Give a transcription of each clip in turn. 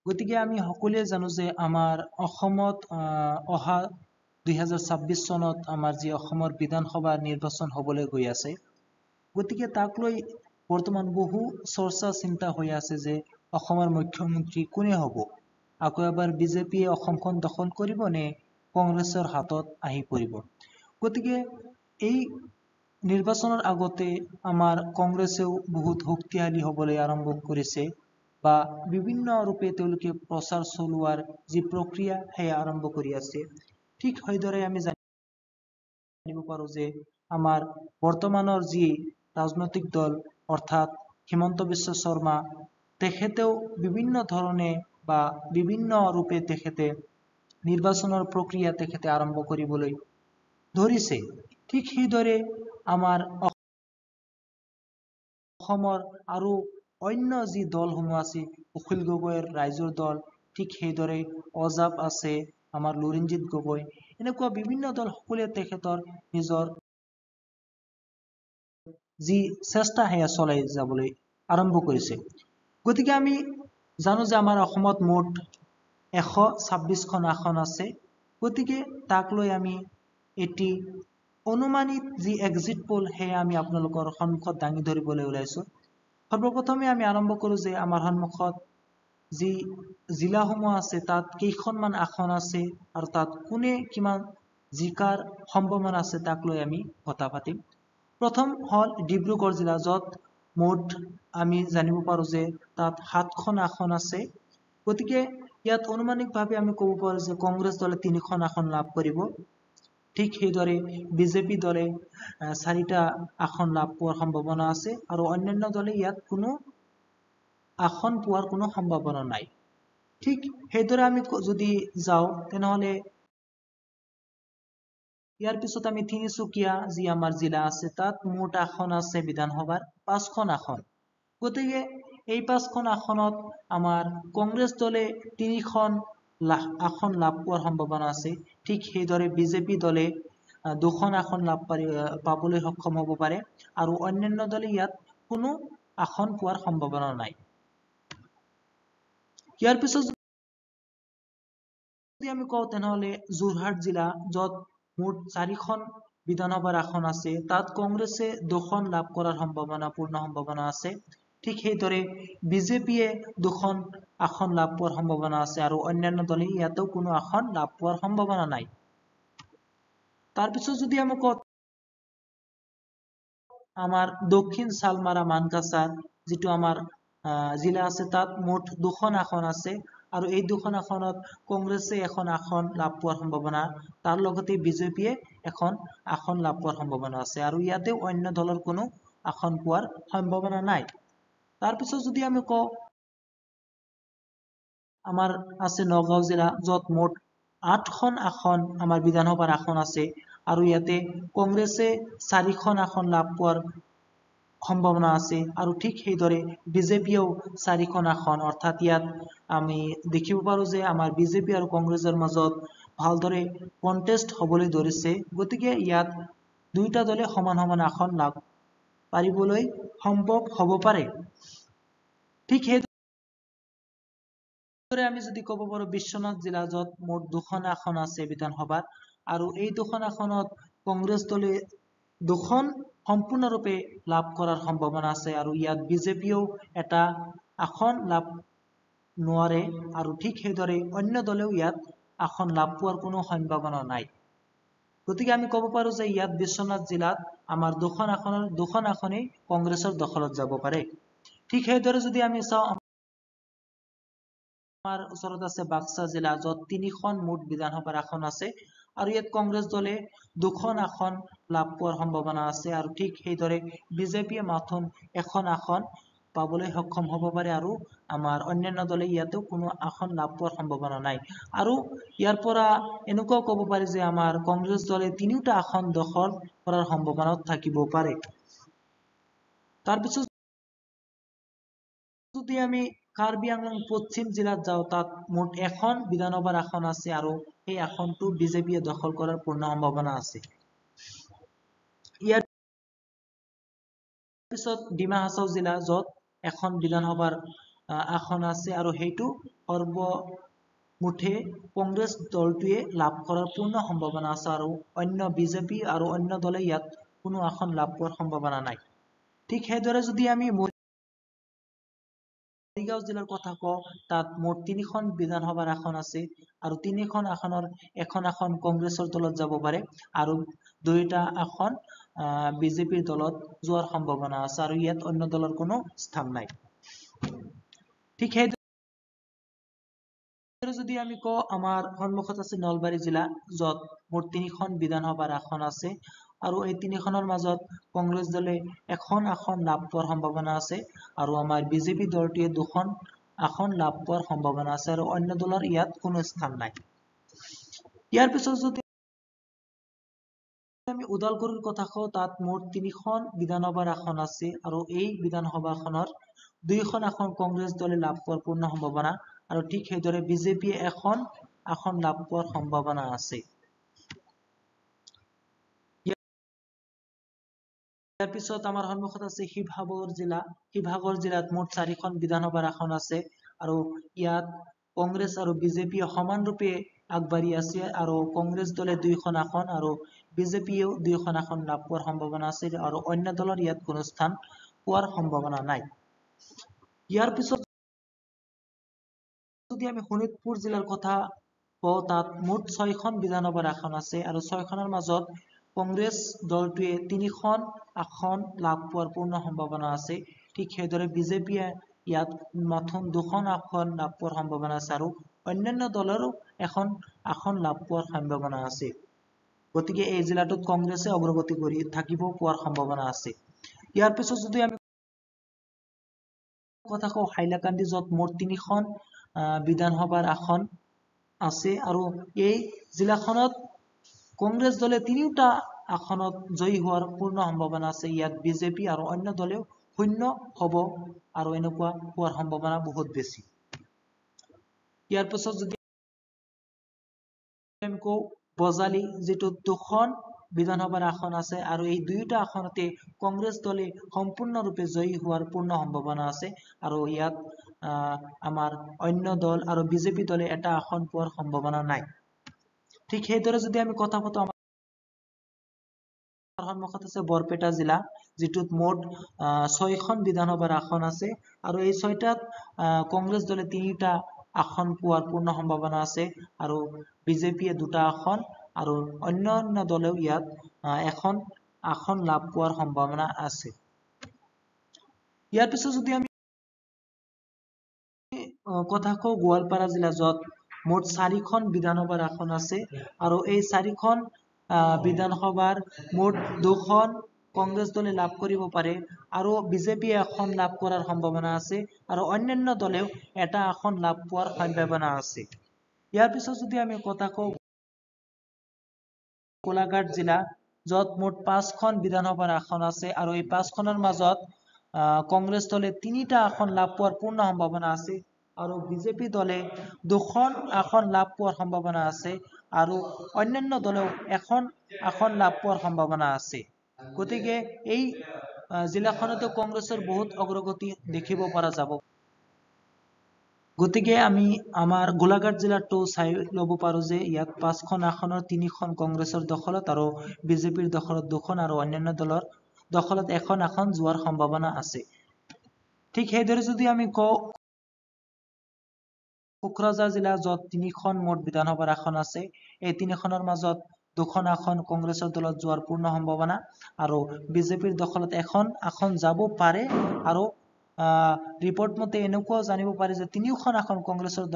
গতিকে আমি সকলোৱে জানো যে আমাৰ অসমত অহা 2026 চনত আমাৰ যি অসমৰ বিধানসভা নিৰ্বাচন হ'বলৈ গৈ আছে, গতিকে তাক লৈ বৰ্তমান বহু চৰ্চা চিন্তা হৈ আছে যে অসমৰ মুখ্যমন্ত্ৰী কোনে হ'ব। আকৌ এবাৰ বিজেপিয়ে অসমখন দখল কৰিব নে কংগ্ৰেছৰ হাতত আহি পৰিব। গতিকে এই নিৰ্বাচনৰ আগতে আমাৰ কংগ্ৰেছেও বহুত শক্তিশালী হ'বলৈ আৰম্ভ কৰিছে বা বিভিন্ন ৰূপে তেওঁলোকে প্ৰচাৰ চলোৱাৰ যি প্ৰক্ৰিয়া সেয়া আৰম্ভ কৰি আছে। ঠিক সেইদৰে আমি জানিব পাৰো যে আমাৰ বৰ্তমানৰ যি ৰাজনৈতিক দল অৰ্থাৎ হিমন্ত বিশ্ব শৰ্মা, তেখেতেও বিভিন্ন ধৰণে বা বিভিন্ন ৰূপে তেখেতে নিৰ্বাচনৰ প্ৰক্ৰিয়া তেখেতে আৰম্ভ কৰিবলৈ ধৰিছে। ঠিক সেইদৰে আমাৰ অসমৰ আৰু অন্য যি দলসমূহ আছে, অখিল গগৈৰ ৰাইজৰ দল, ঠিক সেইদৰে অজাপ আছে, আমাৰ লুৰিণজিত গগৈ, এনেকুৱা বিভিন্ন দল সকলোৱে তেখেতৰ নিজৰ যি চেষ্টা সেয়া চলাই যাবলৈ আৰম্ভ কৰিছে। গতিকে আমি জানো যে আমাৰ অসমত মুঠ 126খন আসন আছে। গতিকে তাক লৈ আমি এটি অনুমানিত যি এক্সিট পোল সেয়া আমি আপোনালোকৰ সন্মুখত দাঙি ধৰিবলৈ ওলাইছো। সৰ্বপ্ৰথমে আমি আৰম্ভ কৰো যে আমাৰ সন্মুখত যি জিলাসমূহ আছে তাত কেইখনমান আসন আছে আৰু তাত কোনে কিমান জিকাৰ সম্ভাৱনা আছে তাক লৈ আমি কথা পাতিম। প্ৰথম হল ডিব্ৰুগড় জিলা, য'ত মুঠ আমি জানিব পাৰো যে তাত 7খন আসন আছে। গতিকে ইয়াত অনুমানিকভাৱে আমি ক'ব পাৰো যে কংগ্ৰেছ দলে 3খন আসন লাভ কৰিব। ঠিক সেইদৰে বিজেপি দলে 4টা আসন লাভ পোৱাৰ সম্ভাৱনা আছে আৰু অন্যান্য দলে ইয়াত কোনো আসন পোৱাৰ কোনো সম্ভাৱনা নাই। ঠিক সেইদৰে আমি যদি যাওঁ তেনেহলে ইয়াৰ পিছত আমি তিনিচুকীয়া যি আমাৰ জিলা আছে তাত মুঠ আসন আছে বিধানসভাৰ 5খন আসন। গতিকে এই 5খন আসনত আমাৰ কংগ্ৰেছ দলে 3খন আসন লাভ পোৱাৰ সম্ভাৱনা আছে। ঠিক সেইদৰে বিজেপি দলে 2খন আসন পাবলৈ সক্ষম হ'ব পাৰে আৰু অন্যান্য দলে ইয়াত কোনো আসন পোৱাৰ সম্ভাৱনা নাই। ইয়াৰ পিছত যদি আমি কওঁ তেনেহলে যোৰহাট জিলা, য'ত মুঠ 4খন বিধানসভাৰ আসন আছে, তাত কংগ্ৰেছে 2খন লাভ কৰাৰ পূৰ্ণ সম্ভাৱনা আছে। ঠিক সেইদৰে বিজেপিয়ে 2খন আসন লাভ পোৱাৰ সম্ভাৱনা আছে আৰু অন্যান্য দলে ইয়াতো কোনো আসন লাভ পোৱাৰ সম্ভাৱনা নাই। তাৰপিছত যদি আমি কওঁ আমাৰ দক্ষিণ চালমাৰা মানকাছাৰ যিটো আমাৰ জিলা আছে, তাত মুঠ 2খন আসন আছে আৰু এই 2খন আসনত কংগ্ৰেছে 1খন আসন লাভ পোৱাৰ সম্ভাৱনা, তাৰ লগতে বিজেপিয়ে 1খন আসন লাভ পোৱাৰ সম্ভাৱনা আছে আৰু ইয়াতে অন্য দলৰ কোনো আসন পোৱাৰ সম্ভাৱনা নাই। তাৰপিছত যদি আমি কওঁ আমাৰ আছে নগাঁও জিলা, য'ত মুঠ 8খন আসন আমাৰ বিধানসভাৰ আসন আছে আৰু ইয়াতে কংগ্ৰেছে 4খন আসন লাভ পোৱাৰ সম্ভাৱনা আছে আৰু ঠিক সেইদৰে বিজেপিয়েও 4খন আসন, অৰ্থাৎ ইয়াত আমি দেখিব পাৰো যে আমাৰ বিজেপি আৰু কংগ্ৰেছৰ মাজত ভালদৰে কণ্টেষ্ট হ'বলৈ ধৰিছে। গতিকে ইয়াত দুয়োটা দলে সমান সমান আসন লাভ পাৰিবলৈ সম্ভৱ হ'ব পাৰে। ঠিক সেইদৰে আমি যদি ক'ব পাৰো বিশ্বনাথ জিলা, য'ত মুঠ 2খন আসন আছে বিধানসভাত আৰু এই 2খন আসনত কংগ্ৰেছ দলে 2খন সম্পূৰ্ণৰূপে লাভ কৰাৰ সম্ভাৱনা আছে আৰু ইয়াত বিজেপিয়েও এটা আসন লাভ নোৱাৰে আৰু ঠিক সেইদৰে অন্য দলেও ইয়াত আসন লাভ পোৱাৰ কোনো সম্ভাৱনা নাই। গতিকে আমি ক'ব পাৰো যে ইয়াত বিশ্বনাথ জিলাত আমাৰ 2খন আসনেই কংগ্ৰেছৰ দখলত যাব পাৰে। ঠিক সেইদৰে যদি আমি চাওঁ আমাৰ ওচৰত আছে বাক্সা জিলা, য'ত 3খন মুঠ বিধানসভাৰ আসন আছে আৰু ইয়াত কংগ্ৰেছ দলে 2খন আসন লাভ পোৱাৰ সম্ভাৱনা আছে আৰু ঠিক সেইদৰে বিজেপিয়ে মাথোন 1খন আসন পাবলৈ সক্ষম হ'ব পাৰে আৰু আমাৰ অন্যান্য দলে ইয়াতো কোনো আসন লাভ পোৱাৰ সম্ভাৱনা নাই। আৰু ইয়াৰ পৰা এনেকুৱাও ক'ব পাৰি যে আমাৰ কংগ্ৰেছ দলে 3টা আসন দখল কৰাৰ সম্ভাৱনা থাকিব পাৰে। তাৰপিছত যদি আমি কাৰ্বি আংলং পশ্চিম জিলাত যাওঁ, তাত মুঠ 1খন বিধানসভাৰ আসন আছে আৰু সেই আসনটো বিজেপিয়ে দখল কৰাৰ পূৰ্ণ সম্ভাৱনা আছে। ইয়াৰ পিছত ডিমা হাছাও জিলা, য'ত 1খন বিধানসভাৰ আসন আছে আৰু সেইটো সৰ্বমুঠে কংগ্ৰেছ দলটোৱে লাভ কৰাৰ পূৰ্ণ সম্ভাৱনা আছে আৰু অন্য বিজেপি আৰু অন্য দলে ইয়াত কোনো আসন লাভ কৰাৰ সম্ভাৱনা নাই। ঠিক সেইদৰে যদি আমি মৰিগাঁও জিলাৰ কথা কওঁ, তাত মুঠ 3খন বিধানসভাৰ আসন আছে আৰু 3খন আসনৰ এখন আসন কংগ্ৰেছৰ দলত যাব পাৰে আৰু 2টা আসন বিজেপিৰ দলত যোৱাৰ সম্ভাৱনা আছে আৰু ইয়াত অন্য দলৰ কোনো স্থান নাই। ঠিক সেইদৰে যদি আমি কওঁ, আমাৰ সন্মুখত আছে নলবাৰী জিলা, য'ত মুঠ 3খন বিধানসভাৰ আসন আছে আৰু এই 3খনৰ মাজত কংগ্ৰেছ দলে এখন আসন লাভ কৰাৰ সম্ভাৱনা আছে আৰু আমাৰ বিজেপি দলটোৱে 2খন আসন লাভ কৰাৰ সম্ভাৱনা আছে আৰু অন্য দলৰ ইয়াত কোনো স্থান নাই। ইয়াৰ পিছত যদি আমি ওদালগুৰিৰ কথা কওঁ, তাত মুঠ 3খন বিধানসভাৰ আসন আছে আৰু এই বিধানসভাখনৰ 2খন আসন কংগ্ৰেছ দলে লাভ কৰাৰ পূৰ্ণ সম্ভাৱনা আৰু ঠিক সেইদৰে বিজেপিয়ে এখন আসন লাভ কৰাৰ সম্ভাৱনা আছে। ইয়াৰ পিছত আমাৰ সন্মুখত আছে শিৱসাগৰ জিলা। শিৱসাগৰ জিলাত মুঠ 4খন বিধানসভাৰ আসন আছে আৰু ইয়াত কংগ্ৰেছ আৰু বিজেপি সমানৰূপে আগবাঢ়ি আছে আৰু কংগ্ৰেছ দলে 2খন আসন আৰু বিজেপিয়েও 2খন আসন লাভ কৰাৰ সম্ভাৱনা আছে আৰু অন্য দলৰ ইয়াত কোনো স্থান পোৱাৰ সম্ভাৱনা নাই। ইয়াৰ পিছত যদি আমি শোণিতপুৰ জিলাৰ কথা কওঁ, তাত মুঠ 6খন বিধানসভাৰ আসন আছে আৰু 6খনৰ মাজত কংগ্ৰেছ দলটোৱে 3খন আসন লাভ কৰাৰ পূৰ্ণ সম্ভাৱনা আছে। ঠিক সেইদৰে বিজেপিয়ে ইয়াত মাথোন 2খন আসন লাভ কৰাৰ সম্ভাৱনা আছে আৰু অন্যান্য দলৰো এখন আসন লাভ কৰাৰ সম্ভাৱনা আছে। গতিকে এই জিলাটোত কংগ্ৰেছে অগ্ৰগতি কৰি থাকিব পোৱাৰ সম্ভাৱনা আছে। ইয়াৰ পিছত যদি আমি কথা কওঁ হাইলাকান্দি, য'ত মুঠ 3খন বিধানসভাৰ আসন আছে আৰু এই জিলাখনত কংগ্ৰেছ দলে 3টা আসনত জয়ী হোৱাৰ পূৰ্ণ সম্ভাৱনা আছে। ইয়াত বিজেপি আৰু অন্য দলেও শূন্য হ'ব আৰু এনেকুৱা হোৱাৰ সম্ভাৱনা বহুত বেছি। ইয়াৰ পিছত যদি আমি কওঁ বজালী, যিটো 2খন বিধানসভাৰ আসন আছে আৰু এই 2টা আসনতে কংগ্ৰেছ দলে সম্পূৰ্ণৰূপে জয়ী হোৱাৰ পূৰ্ণ সম্ভাৱনা আছে আৰু ইয়াত আমাৰ অন্য দল আৰু বিজেপি দলে এটা আসন পোৱাৰ সম্ভাৱনা নাই। ঠিক সেইদৰে যদি আমি কথা পাতো, আমাৰ সন্মুখত আছে বৰপেটা জিলা, যিটোত মুঠ 6খন বিধানসভাৰ আসন আছে আৰু এই 6টাত কংগ্ৰেছ দলে 3টা আসন পোৱাৰ পূৰ্ণ সম্ভাৱনা আছে আৰু বিজেপিয়ে 2টা আসন আৰু অন্যান্য দলেও ইয়াত এখন আসন লাভ পোৱাৰ সম্ভাৱনা আছে। ইয়াৰ পিছত যদি আমি কথা কওঁ গোৱালপাৰা জিলা, য'ত মুঠ 4খন বিধানসভাৰ আসন আছে আৰু এই 4খন বিধানসভাৰ মুঠ 2খন কংগ্ৰেছ দলে লাভ কৰিব পাৰে আৰু বিজেপিয়ে এখন লাভ কৰাৰ সম্ভাৱনা আছে আৰু অন্যান্য দলেও এটা আসন লাভ পোৱাৰ সম্ভাৱনা আছে। ইয়াৰ পিছত যদি আমি কথা কওঁ গোলাঘাট জিলা, য'ত মুঠ 5খন বিধানসভাৰ আসন আছে আৰু এই 5খনৰ মাজত কংগ্ৰেছ দলে 3টা আসন লাভ পোৱাৰ পূৰ্ণ সম্ভাৱনা আছে আৰু বিজেপি দলে 2খন আসন লাভ পোৱাৰ সম্ভাৱনা আছে আৰু অন্যান্য দলেও এখন আসন লাভ পোৱাৰ সম্ভাৱনা আছে। গতিকে এই জিলাখনতো কংগ্ৰেছৰ বহুত অগ্ৰগতি দেখিব পৰা যাব। গতিকে আমি আমাৰ গোলাঘাট জিলাটো চাই ল'ব পাৰো যে ইয়াত 5খন আসনৰ 3খন কংগ্ৰেছৰ দখলত আৰু বিজেপিৰ দখলত 2খন আৰু অন্যান্য দলৰ দখলত এখন আসন যোৱাৰ সম্ভাৱনা আছে। ঠিক সেইদৰে যদি আমি কওঁ কোকৰাঝাৰ জিলা, য'ত 3খন মুঠ বিধানসভাৰ আসন আছে, এই 3খনৰ মাজত 2খন আসন কংগ্ৰেছৰ দলত যোৱাৰ পূৰ্ণ সম্ভাৱনা আৰু বিজেপিৰ দখলত এখন আসন যাব পাৰে আৰু ৰিপৰ্ট মতে এনেকুৱাও জানিব পাৰি যে 3খন আসন কংগ্ৰেছৰ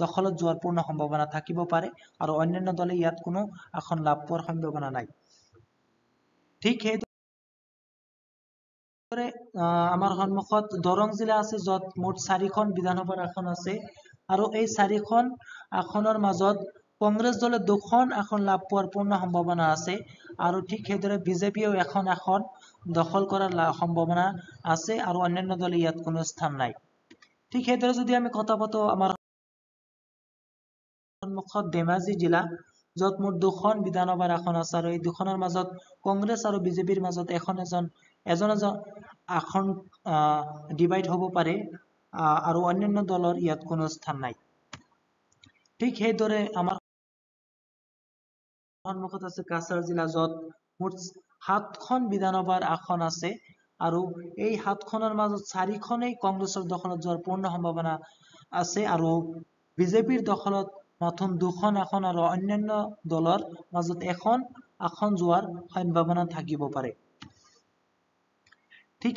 দখলত যোৱাৰ পূৰ্ণ সম্ভাৱনা থাকিব পাৰে আৰু অন্যান্য দলে ইয়াত কোনো আসন লাভ পোৱাৰ সম্ভাৱনা নাই। ঠিক সেইদৰে আমাৰ সন্মুখত দৰং জিলা আছে, য'ত মুঠ 4খন বিধানসভাৰ আসন আছে আৰু এই 4খন আসনৰ মাজত কংগ্ৰেছ দলে 2খন আসন লাভ পোৱাৰ পূৰ্ণ সম্ভাৱনা আছে আৰু ঠিক সেইদৰে বিজেপিয়েও এখন আসন দখল কৰাৰ সম্ভাৱনা আছে আৰু অন্যান্য দলে ইয়াত কোনো স্থান নাই। ঠিক সেইদৰে যদি আমি কথা পাতো আমাৰ সন্মুখত ধেমাজি জিলা, য'ত মুঠ 2খন বিধানসভাৰ আসন আছে আৰু এই 2খনৰ মাজত কংগ্ৰেছ আৰু বিজেপিৰ মাজত এজন আসন ডিভাইড হ'ব পাৰে আৰু অন্যান্য দলৰ ইয়াত কোনো স্থান নাই। ঠিক সেইদৰে আমাৰ সন্মুখত আছে কাছাৰ জিলা, য'ত মুঠ 7খন বিধানসভাৰ আসন আছে আৰু এই 7খনৰ মাজত 4খনেই কংগ্ৰেছৰ দখলত যোৱাৰ পূৰ্ণ সম্ভাৱনা আছে আৰু বিজেপিৰ দখলত মাথোন 2খন আসন আৰু অন্যান্য দলৰ মাজত এখন আসন যোৱাৰ সম্ভাৱনা থাকিব পাৰে। ঠিক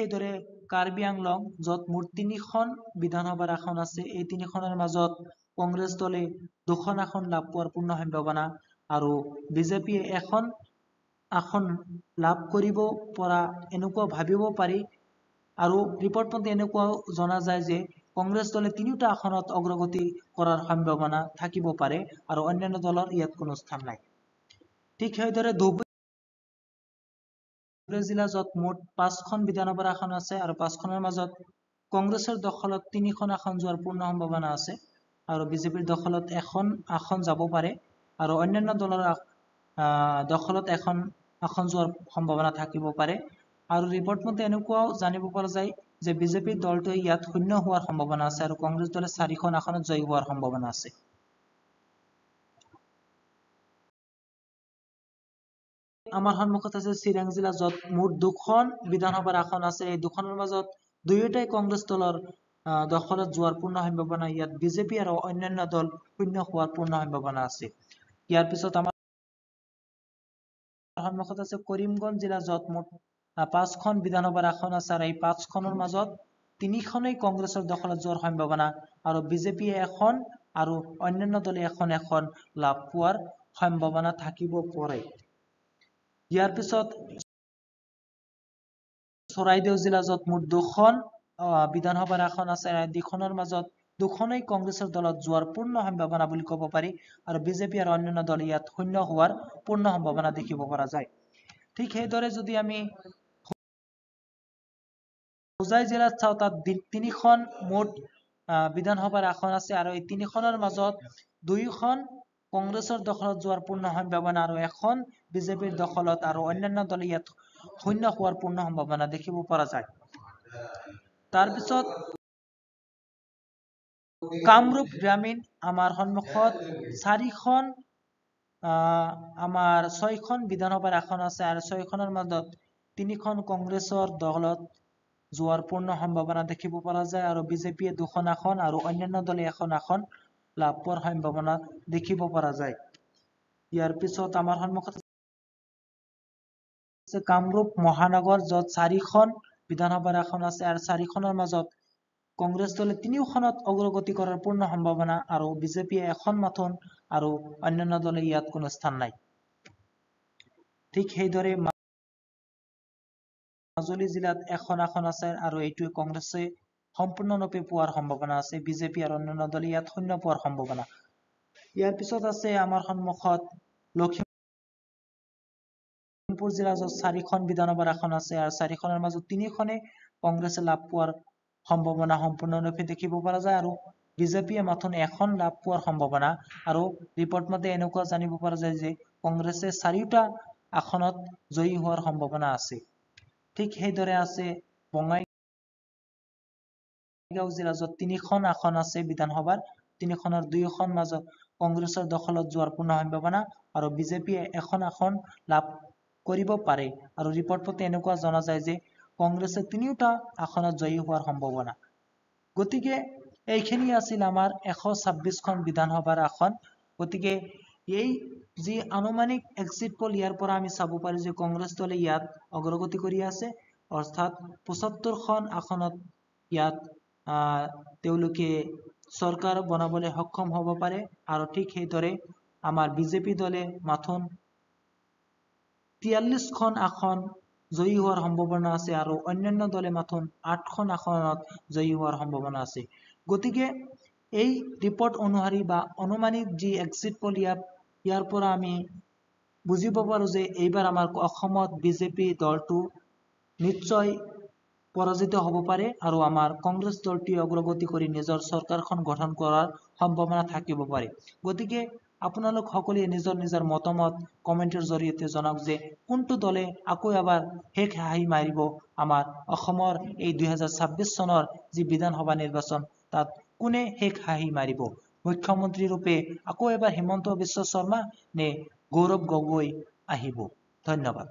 সেইদৰে কাৰ্বি আংলং, য'ত মুঠ 3খন বিধানসভাৰ আসন আছে, এই 3খনৰ মাজত কংগ্ৰেছ দলে 2খন আসন লাভ কৰাৰ পূৰ্ণ সম্ভাৱনা আৰু বিজেপিয়ে এখন আসন লাভ কৰিব পৰা এনেকুৱা ভাবিব পাৰি আৰু ৰিপৰ্ট মতে এনেকুৱাও জনা যায় যে কংগ্ৰেছ দলে 3টা আসনত অগ্ৰগতি কৰাৰ সম্ভাৱনা থাকিব পাৰে আৰু অন্যান্য দলৰ ইয়াত কোনো স্থান নাই। ঠিক সেইদৰে ধুবুৰী জিলা, য'ত মুঠ 5খন বিধানসভাৰ আসন আছে আৰু 5খনৰ মাজত কংগ্ৰেছৰ দখলত 3খন আসন যোৱাৰ পূৰ্ণ সম্ভাৱনা আছে আৰু বিজেপিৰ দখলত এখন আসন যাব পাৰে আৰু অন্যান্য দলৰ দখলত এখন আসন যোৱাৰ সম্ভাৱনা থাকিব পাৰে আৰু ৰিপৰ্ট মতে এনেকুৱাও জানিব পৰা যায় যে বিজেপি দলটোৱে ইয়াত শূন্য হোৱাৰ সম্ভাৱনা আছে আৰু কংগ্ৰেছ দলে 4খন আসনত জয়ী হোৱাৰ সম্ভাৱনা আছে। আমাৰ সন্মুখত আছে চিৰাং জিলা, য'ত মুঠ 2খন বিধানসভাৰ আসন আছে। এই দুখনৰ মাজত দুয়োটাই কংগ্ৰেছ দলৰ দখলত যোৱাৰ পূৰ্ণ সম্ভাৱনা, ইয়াত বিজেপি আৰু অন্যান্য দল শূন্য হোৱাৰ পূৰ্ণ সম্ভাৱনা আছে। ইয়াৰ পিছত আমাৰ সন্মুখত আছে কৰিমগঞ্জ জিলা, য'ত মুঠ 5খন বিধানসভাৰ আসন আছে আৰু এই 5খনৰ মাজত 3খনেই কংগ্ৰেছৰ দখলত যোৱাৰ সম্ভাৱনা আৰু বিজেপিয়ে এখন আৰু অন্যান্য দলে এখন লাভ পোৱাৰ সম্ভাৱনা থাকিব পাৰে। ইয়াৰ পিছত চৰাইদেউ জিলা, য'ত মুঠ 2খন বিধানসভাৰ আসন আছে, দুখনৰ মাজত 2খনেই কংগ্ৰেছৰ দলত যোৱাৰ পূৰ্ণ সম্ভাৱনা বুলি ক'ব পাৰি আৰু বিজেপি আৰু অন্যান্য দল ইয়াত শূন্য হোৱাৰ পূৰ্ণ সম্ভাৱনা দেখিব পৰা যায়। ঠিক সেইদৰে যদি আমি হোজাই জিলাত চাওঁ, তাত 3খন মুঠ বিধানসভাৰ আসন আছে আৰু এই 3খনৰ মাজত 2খন কংগ্ৰেছৰ দখলত যোৱাৰ পূৰ্ণ সম্ভাৱনা আৰু এখন বিজেপিৰ দখলত আৰু অন্যান্য দলে ইয়াত শূন্য হোৱাৰ পূৰ্ণ সম্ভাৱনা দেখিব পৰা যায়। তাৰপিছত কামৰূপ গ্ৰামীণ, আমাৰ সন্মুখত 4খন আমাৰ 6খন বিধানসভাৰ আসন আছে আৰু 6খনৰ মাজত 3খন কংগ্ৰেছৰ দলত যোৱাৰ পূৰ্ণ সম্ভাৱনা দেখিব পৰা যায় আৰু বিজেপিয়ে 2খন আসন আৰু অন্যান্য দলে এখন আসন লাভ পোৱাৰ সম্ভাৱনা দেখিব পৰা যায়। ইয়াৰ পিছত আমাৰ সন্মুখত আছে কামৰূপ মহানগৰ, য'ত 4খন বিধানসভাৰ আসন আছে আৰু 4খনৰ মাজত কংগ্ৰেছ দলে 3খনত অগ্ৰগতি কৰাৰ পূৰ্ণ সম্ভাৱনা আৰু বিজেপিয়ে এখন মাথোন আৰু অন্যান্য দলে ইয়াত কোনো স্থান নাই। ঠিক সেইদৰে মাজুলী জিলাত এখন আসন আছে আৰু এইটোৱে কংগ্ৰেছে সম্পূৰ্ণৰূপে পোৱাৰ সম্ভাৱনা আছে, বিজেপি আৰু অন্যান্য দলে ইয়াত শূন্য পোৱাৰ সম্ভাৱনা। ইয়াৰ পিছত আছে আমাৰ সন্মুখত লখিমপুৰ জিলা, য'ত 4খন বিধানসভাৰ আসন আছে আৰু 4খনৰ মাজত 3খনে কংগ্ৰেছে লাভ পোৱাৰ সম্ভাৱনা সম্পূৰ্ণৰূপে দেখিব পৰা যায় আৰু বিজেপিয়ে মাথোন এখন লাভ পোৱাৰ সম্ভাৱনা আৰু ৰিপৰ্ট মতে এনেকুৱা জানিব পৰা যায় যে কংগ্ৰেছে 4টা আসনত জয়ী হোৱাৰ সম্ভাৱনা আছে। ঠিক সেইদৰে আছে বঙাইগাঁও জিলা, য'ত 3খন আসন আছে বিধানসভাৰ, 3খনৰ 2খন মাজত কংগ্ৰেছৰ দখলত যোৱাৰ পূৰ্ণ সম্ভাৱনা আৰু বিজেপিয়ে এখন আসন লাভ কৰিব পাৰে আৰু ৰিপৰ্ট মতে এনেকুৱা জনা যায় যে কংগ্ৰেছে 3টা আসনত জয়ী হোৱাৰ সম্ভাৱনা। গতিকে এইখিনি আছিল আমাৰ 126খন বিধানসভাৰ আসন। গতিকে এই যি আনুমানিক এক্সিট পোল, ইয়াৰ পৰা আমি চাব পাৰো যে কংগ্ৰেছ দলে ইয়াত অগ্ৰগতি কৰি আছে, অৰ্থাৎ 75খন আসনত ইয়াত তেওঁলোকে চৰকাৰ বনাবলৈ সক্ষম হ'ব পাৰে আৰু ঠিক সেইদৰে আমাৰ বিজেপি দলে মাথোন 43খন আসন জয়ী হোৱাৰ সম্ভাৱনা আছে আৰু অন্যান্য দলে মাথোন 8খন আসনত জয়ী হোৱাৰ সম্ভাৱনা আছে। গতিকে এই ৰিপৰ্ট অনুসৰি বা অনুমানিক যি এক্সিট পোল, ইয়াৰ পৰা আমি বুজিব পাৰো যে এইবাৰ আমাৰ অসমত বিজেপি দলটো নিশ্চয় পৰাজিত হ'ব পাৰে আৰু আমাৰ কংগ্ৰেছ দলটোৱে অগ্ৰগতি কৰি নিজৰ চৰকাৰখন গঠন কৰাৰ সম্ভাৱনা থাকিব পাৰে। গতিকে আপোনালোক সকলোৱে নিজৰ নিজৰ মতামত কমেন্টৰ জৰিয়তে জনাওক যে কোনটো দলে আকৌ এবাৰ শেষ হাঁহি মাৰিব আমাৰ অসমৰ এই 2026 চনৰ যি বিধানসভা নিৰ্বাচন, তাত কোনে শেষ হাঁহি মাৰিব? মুখ্যমন্ত্ৰী ৰূপে আকৌ এবাৰ হিমন্ত বিশ্ব শৰ্মা নে গৌৰৱ গগৈ আহিব? ধন্যবাদ।